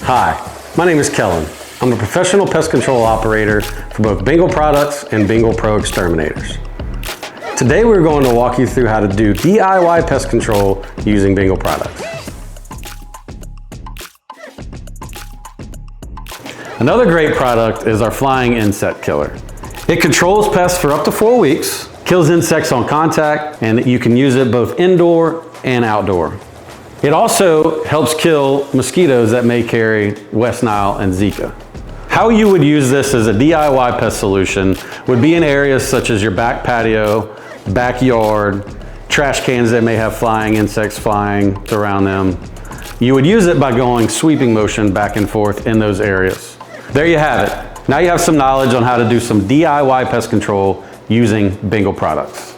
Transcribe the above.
Hi, my name is Kellen. I'm a professional pest control operator for both Bengal products and Bengal Pro exterminators. Today we're going to walk you through how to do DIY pest control using Bengal products. Another great product is our Flying Insect Killer. It controls pests for up to 4 weeks, kills insects on contact, and you can use it both indoor and outdoor. It also helps kill mosquitoes that may carry West Nile and Zika. How you would use this as a DIY pest solution would be in areas such as your back patio, backyard, trash cans that may have flying insects flying around them. You would use it by going sweeping motion back and forth in those areas. There you have it. Now you have some knowledge on how to do some DIY pest control using Bengal products.